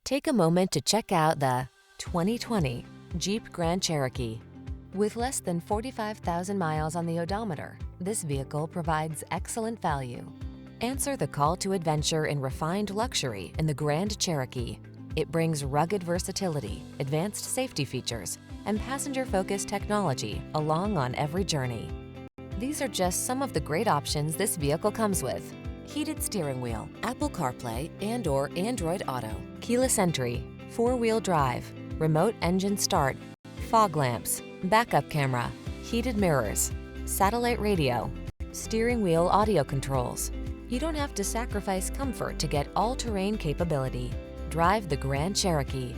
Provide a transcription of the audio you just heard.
Take a moment to check out the 2020 Jeep Grand Cherokee. With less than 45,000 miles on the odometer, this vehicle provides excellent value. Answer the call to adventure in refined luxury in the Grand Cherokee. It brings rugged versatility, advanced safety features, and passenger-focused technology along on every journey. These are just some of the great options this vehicle comes with: heated steering wheel, Apple CarPlay and/or Android Auto, keyless entry, four-wheel drive, remote engine start, fog lamps, backup camera, heated mirrors, satellite radio, steering wheel audio controls. You don't have to sacrifice comfort to get all-terrain capability. Drive the Grand Cherokee.